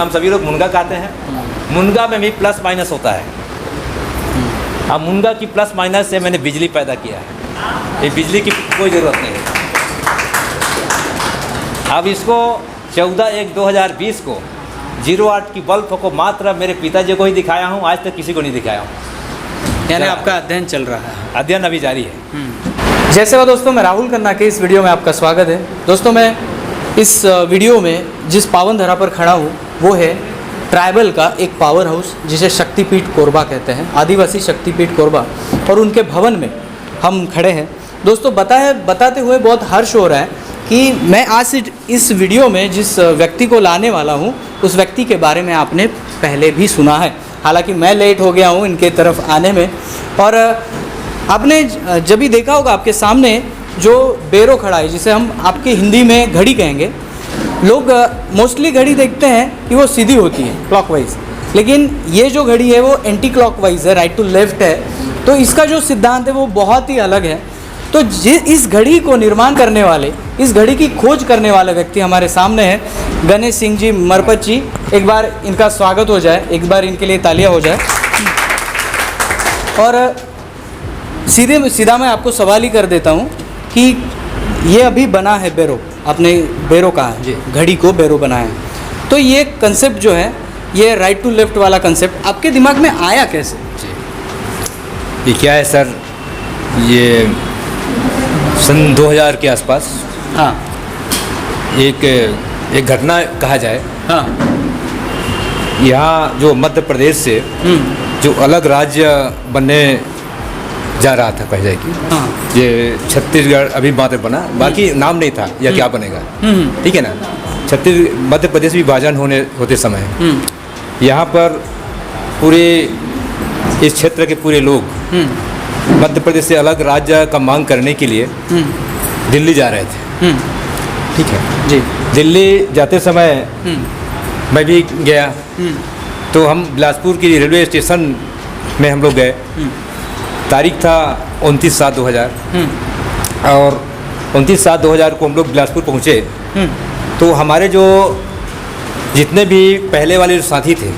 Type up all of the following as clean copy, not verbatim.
हम सभी लोग मुनगा कहते हैं। मुनगा में भी प्लस माइनस होता है। अब मुनगा की प्लस माइनस से मैंने बिजली पैदा किया है। ये बिजली की कोई ज़रूरत नहीं है। अब इसको 14/1/2020 को 08 की बल्ब को मात्र मेरे पिताजी को ही दिखाया हूँ, आज तक किसी को नहीं दिखाया हूँ। यानी आपका अध्ययन चल रहा है? अध्ययन अभी जारी है। जैसे वो दोस्तों, मैं राहुल खन्ना के इस वीडियो में आपका स्वागत है। दोस्तों, मैं इस वीडियो में जिस पावन धरा पर खड़ा हूँ वो है ट्राइबल का एक पावर हाउस, जिसे शक्तिपीठ कोरबा कहते हैं, आदिवासी शक्तिपीठ कोरबा, और उनके भवन में हम खड़े हैं। दोस्तों, बताते हुए बहुत हर्ष हो रहा है कि मैं आज इस वीडियो में जिस व्यक्ति को लाने वाला हूँ उस व्यक्ति के बारे में आपने पहले भी सुना है। हालांकि मैं लेट हो गया हूँ इनके तरफ आने में। और आपने जब भी देखा होगा आपके सामने जो बेरो खड़ा है, जिसे हम आपकी हिंदी में घड़ी कहेंगे। लोग मोस्टली घड़ी देखते हैं कि वो सीधी होती है, क्लॉकवाइज, लेकिन ये जो घड़ी है वो एंटी क्लॉकवाइज है, राइट टू लेफ्ट है। तो इसका जो सिद्धांत है वो बहुत ही अलग है। तो इस घड़ी को निर्माण करने वाले, इस घड़ी की खोज करने वाले व्यक्ति हमारे सामने हैं, गणेश सिंह जी मरपत जी। एक बार इनका स्वागत हो जाए, एक बार इनके लिए तालियां हो जाए। और सीधा मैं आपको सवाल ही कर देता हूं कि ये अभी बना है बेरो, आपने बेरो कहा है, घड़ी को बेरो बनाया है। तो ये कंसेप्ट जो है, ये राइट टू लेफ्ट वाला कंसेप्ट आपके दिमाग में आया कैसे? ये क्या है सर, ये सन 2000 के आसपास हाँ एक घटना कहा जाए। हाँ यहाँ जो मध्य प्रदेश से जो अलग राज्य बनने जा रहा था पहले की, हाँ ये छत्तीसगढ़ अभी मात्र बना, बाकी नाम नहीं था या क्या बनेगा, ठीक है ना। मध्य प्रदेश विभाजन होते समय यहाँ पर पूरे इस क्षेत्र के पूरे लोग मध्य प्रदेश से अलग राज्य का मांग करने के लिए दिल्ली जा रहे थे, ठीक है जी। दिल्ली जाते समय मैं भी गया। तो हम बिलासपुर की रेलवे स्टेशन में हम लोग गए। तारीख था 29/7/2000 और 29/7/2000 को हम लोग बिलासपुर पहुँचे। तो हमारे जो जितने भी पहले वाले जो साथी थे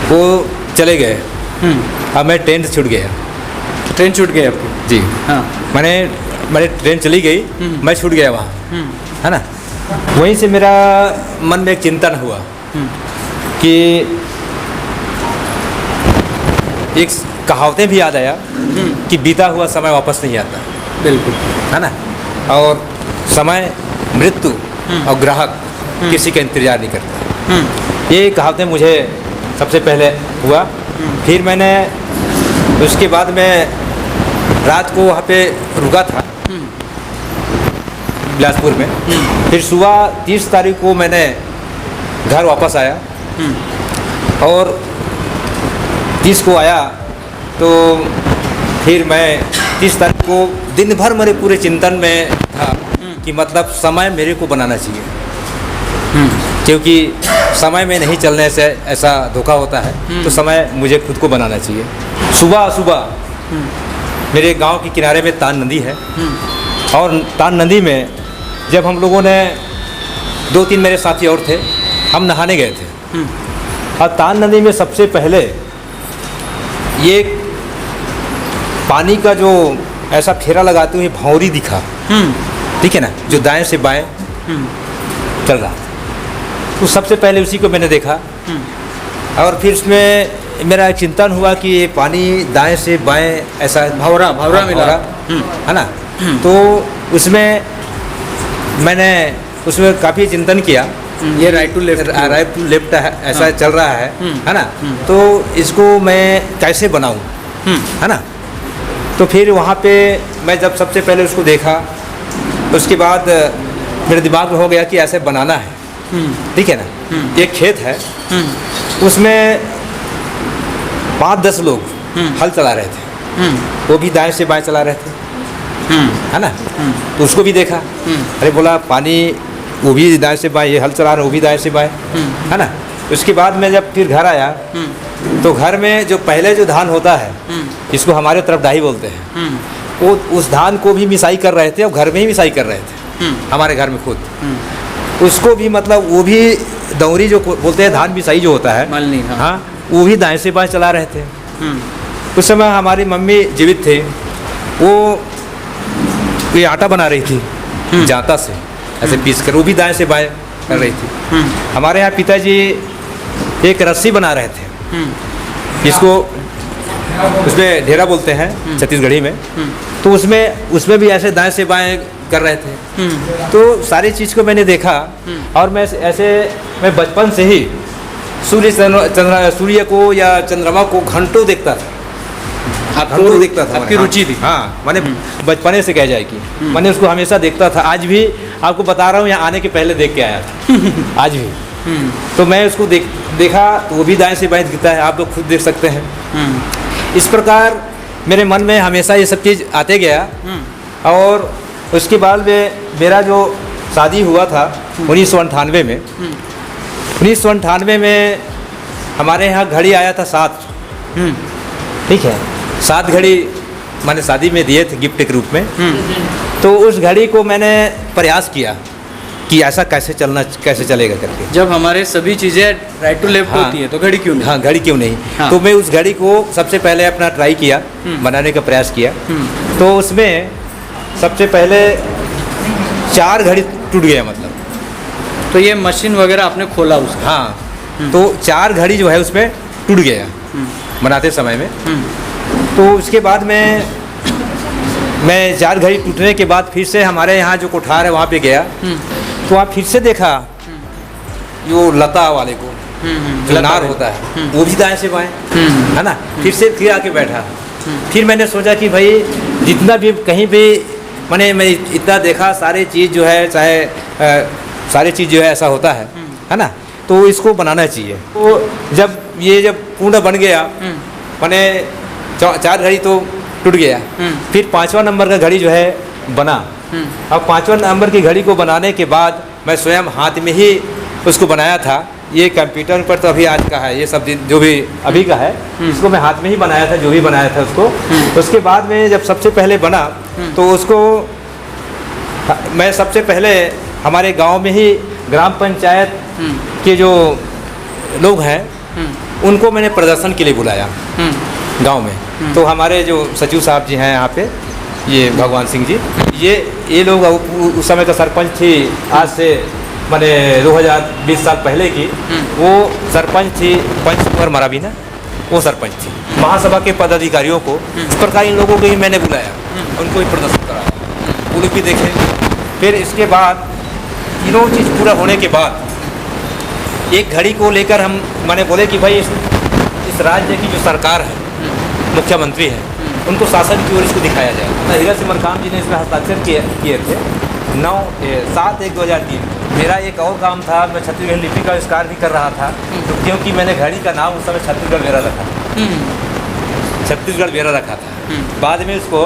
वो चले गए। अब मैं ट्रेन से छूट गया। ट्रेन छूट गई आपकी? जी हाँ। मैंने ट्रेन चली गई, मैं छूट गया वहाँ, है ना। वहीं से मेरा मन में एक चिंतन हुआ कि एक कहावतें भी याद आया कि बीता हुआ समय वापस नहीं आता। बिल्कुल, है ना। और समय, मृत्यु और ग्राहक किसी का इंतजार नहीं करता। ये कहावतें मुझे सबसे पहले हुआ। फिर मैंने उसके बाद में रात को वहाँ पे रुका था बिलासपुर में। फिर सुबह 30 तारीख को मैंने घर वापस आया और 30 को आया तो फिर मैं 30 तारीख को दिन भर मेरे पूरे चिंतन में था कि मतलब समय मेरे को बनाना चाहिए, क्योंकि समय में नहीं चलने से ऐसा धोखा होता है। तो समय मुझे खुद को बनाना चाहिए। सुबह सुबह मेरे गांव के किनारे में तान नदी है और तान नदी में जब हम लोगों ने 2-3 मेरे साथी और थे, हम नहाने गए थे। और तान नदी में सबसे पहले ये पानी का जो ऐसा फेरा लगाते हुए भौरी दिखा, ठीक है ना, जो दाएं से बाएं चल रहा। तो सबसे पहले उसी को मैंने देखा और फिर उसमें मेरा एक चिंतन हुआ कि ये पानी दाएं से बाएं ऐसा भौरा मिला, है ना। तो उसमें मैंने काफ़ी चिंतन किया, ये राइट टू लेफ्ट ऐसा चल रहा है ना। तो इसको मैं कैसे बनाऊं, है ना। तो फिर वहाँ पे मैं जब सबसे पहले उसको देखा, उसके बाद मेरे दिमाग में हो गया कि ऐसे बनाना है, ठीक है ना। एक खेत है, उसमें 5-10 लोग हल चला रहे थे, वो भी दाएं से बाएं चला रहे थे, है ना। तो उसको भी देखा, अरे बोला पानी, वो भी दाएं से बाएं, ये हल चला रहे, वो भी दाएं से बाएं, है ना। उसके बाद मैं जब फिर घर आया तो घर में जो पहले जो धान होता है, इसको हमारे तरफ डाही बोलते हैं, वो उस धान को भी मिसाई कर रहे थे और घर में ही मिसाई कर रहे थे, हमारे घर में खुद। उसको भी मतलब वो भी दौरी जो बोलते हैं धान बिसाई जो होता है, मलनी, हाँ। हाँ, वो भी दाएं से बाएं चला रहे थे। उस समय हमारी मम्मी जीवित थे, वो ये आटा बना रही थी जांता से ऐसे पीस कर, वो भी दाएं से बाएं कर रही थी। हमारे यहाँ पिताजी एक रस्सी बना रहे थे, जिसको उसमें ढेरा बोलते हैं छत्तीसगढ़ी में, तो उसमें भी ऐसे दाएं से बाएं कर रहे थे। तो सारी चीज़ को मैंने देखा, और मैं बचपन से ही सूर्य को या चंद्रमा को घंटों देखता था। घंटों देखता था, आपकी रुचि थी? हाँ, मैंने बचपने से कह जाए कि मैंने उसको हमेशा देखता था। आज भी आपको बता रहा हूँ, यहाँ आने के पहले देख के आया था आज भी। तो मैं उसको देखा, तो वो भी दाएं से बाएं दिखता है, आप लोग खुद देख सकते हैं। इस प्रकार मेरे मन में हमेशा ये सब चीज़ आते गया। और उसके बाद में मेरा जो शादी हुआ था 1998 में, 1998 में हमारे यहाँ घड़ी आया था 7, ठीक है, 7 घड़ी मैंने शादी में दिए थे गिफ्ट के रूप में। तो उस घड़ी को मैंने प्रयास किया कि ऐसा कैसे चलेगा करके। जब हमारे सभी चीज़ें राइट टू लेफ्ट होती है तो घड़ी क्यों नहीं? हाँ, घड़ी क्यों नहीं। हाँ। तो मैं उस घड़ी को सबसे पहले अपना ट्राई किया, बनाने का प्रयास किया। तो उसमें सबसे पहले 4 घड़ी टूट गया, मतलब। तो ये मशीन वगैरह आपने खोला उसका? हाँ, तो 4 घड़ी जो है उसमें टूट गया बनाते समय में। तो उसके बाद मैं 4 घड़ी टूटने के बाद फिर से हमारे यहाँ जो कोठार है वहाँ पे गया। तो वहाँ फिर से देखा जो लता वाले को, जो नार होता है, वो भी दाएं से बाएं, है ना। फिर आके बैठा। फिर मैंने सोचा कि भाई जितना भी कहीं भी मैं इतना देखा, सारी चीज़ जो है, चाहे सारी चीज़ जो है ऐसा होता है ना, तो इसको बनाना चाहिए। तो जब पूर्ण बन गया, मैंने 4 घड़ी तो टूट गया। फिर 5वां नंबर का घड़ी जो है बना। अब 5वां नंबर की घड़ी को बनाने के बाद मैं स्वयं हाथ में ही उसको बनाया था। ये कंप्यूटर पर तो अभी आज का है, ये सब जो भी अभी का है, इसको मैं हाथ में ही बनाया था, जो भी बनाया था उसको। उसके बाद में जब सबसे पहले बना, तो उसको मैं सबसे पहले हमारे गांव में ही ग्राम पंचायत के जो लोग हैं उनको मैंने प्रदर्शन के लिए बुलाया गांव में। तो हमारे जो सचिव साहब जी हैं यहाँ पे, ये भगवान सिंह जी, ये लोग उस समय का सरपंच थी, आज से 2020 साल पहले की वो सरपंच थी, पंच कुंवर मराबीना, वो सरपंच थी। महासभा के पदाधिकारियों को, इस प्रकार इन लोगों को ही मैंने बुलाया, उनको भी प्रदर्शन कराया, वो लोग भी देखे। फिर इसके बाद तीनों चीज़ पूरा होने के बाद एक घड़ी को लेकर हम मैंने बोले कि भाई इस राज्य की जो सरकार है, मुख्यमंत्री है, उनको शासन की ओर इसको दिखाया जाए। हीरा सिमर काम जी ने इसमें हस्ताक्षर किए थे 7/1/2003। मेरा एक और काम था, मैं छत्तीसगढ़ लिपि का आविष्कार भी कर रहा था, तो क्योंकि मैंने घड़ी का नाम उस समय छत्तीसगढ़ वेरा रखा था, छत्तीसगढ़ वेरा रखा था। बाद में उसको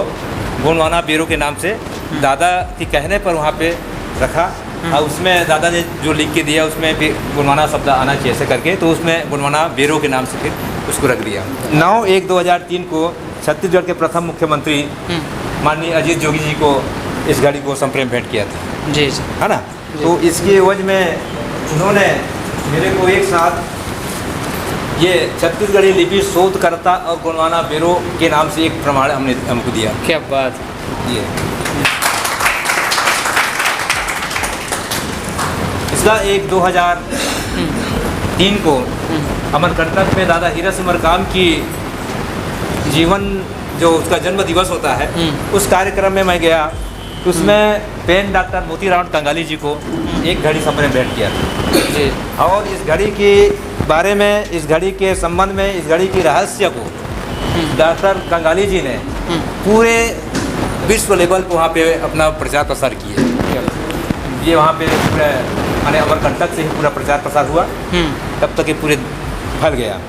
गोंडवाना ब्यूरो के नाम से दादा के कहने पर वहाँ पे रखा, और उसमें दादा ने जो लिख के दिया उसमें भी गोंडवाना शब्द आना चाहिए ऐसे करके, तो उसमें गोंडवाना ब्यूरो के नाम से फिर उसको रख दिया। 9/1/2003 को छत्तीसगढ़ के प्रथम मुख्यमंत्री माननीय अजीत जोगी जी को इस घड़ी को संप्रेम भेंट किया था जी, है ना। तो इसके एवज में उन्होंने मेरे को एक साथ ये छत्तीसगढ़ी लिपि शोधकर्ता और गोंडवाना ब्यूरो के नाम से एक प्रमाण हमको दिया। क्या बात। ये इसका 2003 को अमरकंटक में दादा हीरा सिमर काम की जीवन जो उसका जन्म दिवस होता है, उस कार्यक्रम में मैं गया। उसमें पेन डॉक्टर मोतीराम कंगाली जी को एक घड़ी संप्रेम भेंट किया था। और इस घड़ी के बारे में, इस घड़ी के संबंध में, इस घड़ी की रहस्य को डॉक्टर कंगाली जी ने पूरे विश्व लेवल पर वहाँ पे अपना प्रचार प्रसार किया। ये वहाँ पे पूरा अमरकंटक से ही पूरा प्रचार प्रसार हुआ, तब तक ये पूरे फैल गया।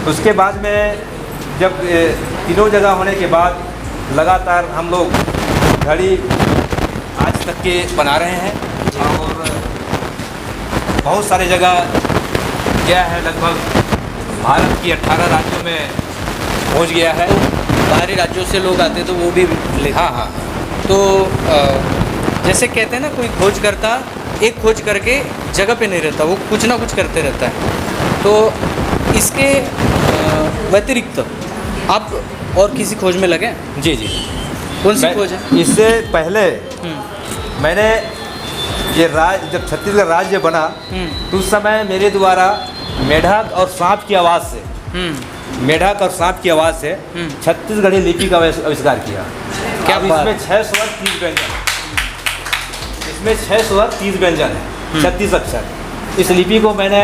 उसके बाद में जब तीनों जगह होने के बाद लगातार हम लोग घड़ी आज तक के बना रहे हैं, और बहुत सारे जगह गया है, लगभग भारत की 18 राज्यों में पहुंच गया है। बाहरी राज्यों से लोग आते तो वो भी लेते। हाँ। तो जैसे कहते हैं ना, कोई खोज करता एक खोज करके जगह पे नहीं रहता, वो कुछ ना कुछ करते रहता है। तो इसके व्यतिरिक्त आप और किसी खोज में लगे? जी जी। कौन सी खोज है? इससे पहले मैंने ये जब छत्तीसगढ़ राज्य बना तो उस समय मेरे द्वारा मेढक और सांप की आवाज़ से मेढक और सांप की आवाज़ से छत्तीसगढ़ी लिपि का आविष्कार किया। क्या बात? इसमें 6 स्वर 30 व्यंजन, इसमें 6 स्वर 30 व्यंजन है, 36 अक्षर। इस लिपि को मैंने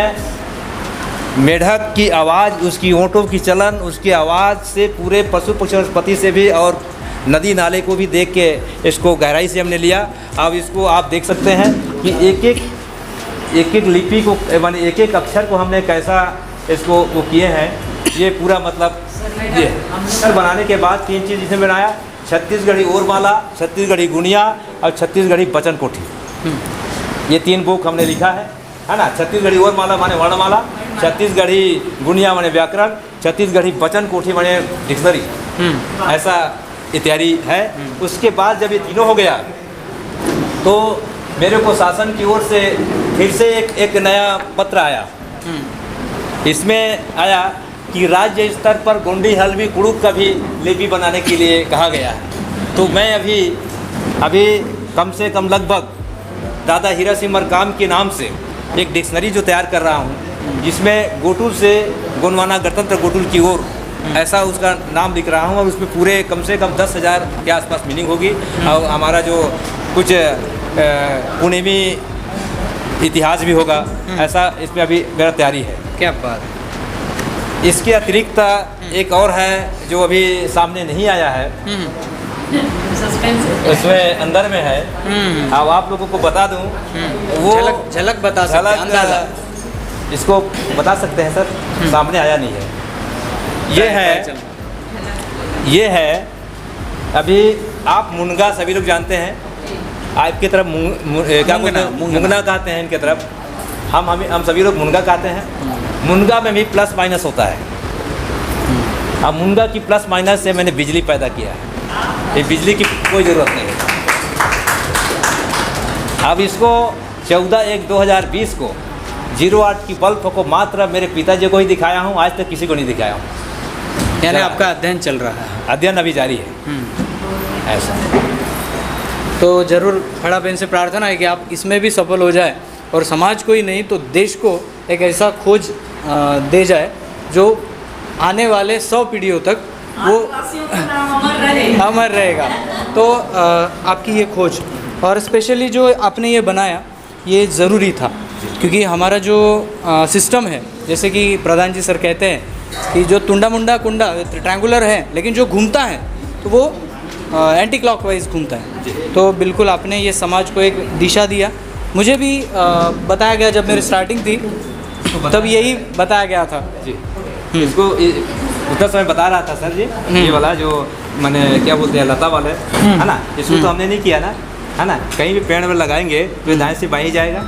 मेढक की आवाज़, उसकी ओंठों की चलन, उसकी आवाज़ से पूरे पशु पक्षी वनस्पति से भी और नदी नाले को भी देख के इसको गहराई से हमने लिया। अब इसको आप देख सकते हैं कि एक एक लिपि को माने एक एक अक्षर को हमने कैसा इसको वो किए हैं। ये पूरा मतलब ये अक्षर बनाने के बाद 3 चीज़ इसमें बनाया, छत्तीसगढ़ी ओरमाला, छत्तीसगढ़ी गुनिया और छत्तीसगढ़ी बचन कोठी। ये 3 बुक हमने लिखा है ना। छत्तीसगढ़ी ओरमाला माने वर्णमाला, छत्तीसगढ़ी गुनिया माने व्याकरण, छत्तीसगढ़ी बचन कोठी माने डिक्शनरी, ऐसा इत्यादि है। उसके बाद जब ये तीनों हो गया तो मेरे को शासन की ओर से फिर से एक नया पत्र आया। इसमें आया कि राज्य स्तर पर गोंडी हल्बी कुड़ुक का भी लिपि बनाने के लिए कहा गया है। तो मैं अभी कम से कम लगभग दादा हीरा सिंह मरकाम के नाम से एक डिक्शनरी जो तैयार कर रहा हूँ, जिसमें गोटुल से गोंडवाना गणतंत्र गोटुल की ओर ऐसा उसका नाम लिख रहा हूँ। और उसमें पूरे कम से कम 10,000 के आसपास मीनिंग होगी। और हमारा जो कुछ पुणेमी इतिहास भी होगा, ऐसा इसमें अभी मेरा तैयारी है। क्या बात है? इसके अतिरिक्त एक और है जो अभी सामने नहीं आया है, उसमें अंदर में है। अब आप लोगों को बता दूं, वो झलक बता सकते हैं, अंदाजा इसको बता सकते हैं सर, सामने आया नहीं है। ये है अभी आप मुनगा सभी लोग जानते हैं, आपकी तरफ क्या बोलते हैं, मुंगना कहते हैं इनके तरफ। हम सभी लोग मुनगा कहते हैं। मुनगा में भी प्लस माइनस होता है। अब मुनगा की प्लस माइनस से मैंने बिजली पैदा किया है। ये बिजली की कोई ज़रूरत नहीं है। अब इसको 14/1/2020 को 08 की बल्ब को मात्र मेरे पिताजी को ही दिखाया हूँ, आज तक किसी को नहीं दिखाया हूँ। यानी आपका अध्ययन चल रहा है? अध्ययन अभी जारी है। ऐसा तो ज़रूर खड़ा पेन से प्रार्थना है कि आप इसमें भी सफल हो जाए और समाज को ही नहीं तो देश को एक ऐसा खोज दे जाए जो आने वाले 100 पीढ़ियों तक वो अमर रहेगा। तो आपकी ये खोज और स्पेशली जो आपने ये बनाया ये ज़रूरी था, क्योंकि हमारा जो सिस्टम है, जैसे कि प्रधान जी सर कहते हैं कि जो तुंडा मुंडा कुंडा ट्रायंगुलर है, लेकिन जो घूमता है तो वो एंटी क्लॉकवाइज घूमता है। तो बिल्कुल आपने ये समाज को एक दिशा दिया। मुझे भी बताया गया जब मेरी स्टार्टिंग थी तब यही बताया गया था जी। इसको उतना समय बता रहा था सर जी, ये वाला जो मैंने क्या बोलते हैं लता वाले है ना, इसको तो हमने नहीं किया ना, है ना। कहीं भी पेड़ में लगाएंगे तो दाएं से बाएं जाएगा,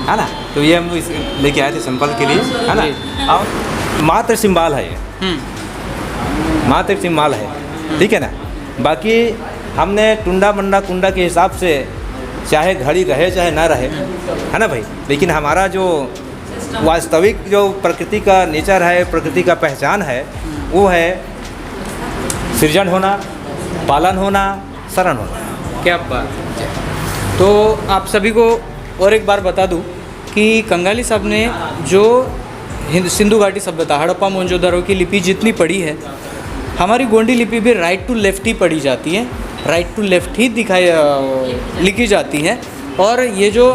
है ना। तो ये हम लेके आए थे सिंपल के लिए, है ना। और मात्र सिंबल है ये, मात्र सिंबल है, ठीक है ना। बाकी हमने टुंडा मंडा कुंडा के हिसाब से चाहे घड़ी रहे चाहे ना रहे, है ना भाई, लेकिन हमारा जो वास्तविक जो प्रकृति का नेचर है, प्रकृति का पहचान है, वो है सृजन होना, पालन होना, शरण होना। क्या बात। तो आप सभी को और एक बार बता दूं कि कंगाली साहब ने जो सिंधु घाटी सभ्यता हड़प्पा मोहनजोदड़ो की लिपि जितनी पढ़ी है, हमारी गोंडी लिपि भी राइट टू लेफ्ट ही पढ़ी जाती है, राइट टू लेफ्ट ही लिखी जाती है। और ये जो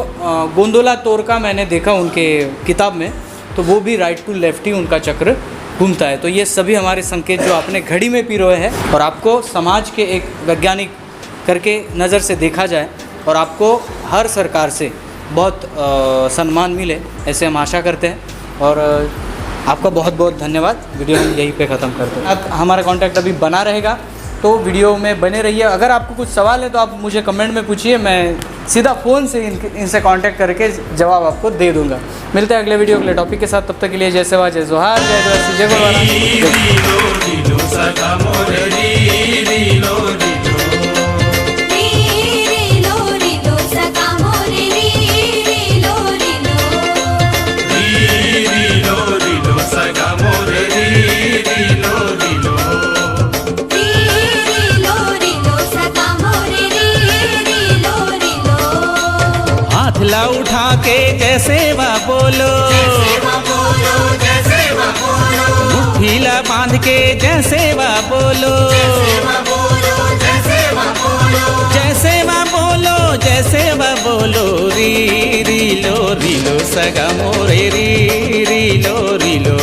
गोंदोला तोरका मैंने देखा उनके किताब में, तो वो भी राइट टू लेफ्ट ही उनका चक्र घूमता है। तो ये सभी हमारे संकेत जो आपने घड़ी में पिरोए हैं, और आपको समाज के एक वैज्ञानिक करके नज़र से देखा जाए और आपको हर सरकार से बहुत सम्मान मिले, ऐसे हम आशा करते हैं। और आपका बहुत बहुत धन्यवाद। वीडियो हम यहीं पे ख़त्म करते हैं। अब हमारा कांटेक्ट अभी बना रहेगा, तो वीडियो में बने रहिए। अगर आपको कुछ सवाल है तो आप मुझे कमेंट में पूछिए, मैं सीधा फ़ोन से इनसे कांटेक्ट करके जवाब आपको दे दूंगा। मिलते हैं अगले वीडियो अगले टॉपिक के साथ। तब तक के लिए जय सेवा, जय जोहार, जय आदिवासी, जय गुरुवारा। बादला उठा के जैसे वा बोलो, मुट्ठीला बांध के जैसे वा बोलो, जैसे वा बोलो, जैसे वा बोलो, री लो सगा मोरे, री लो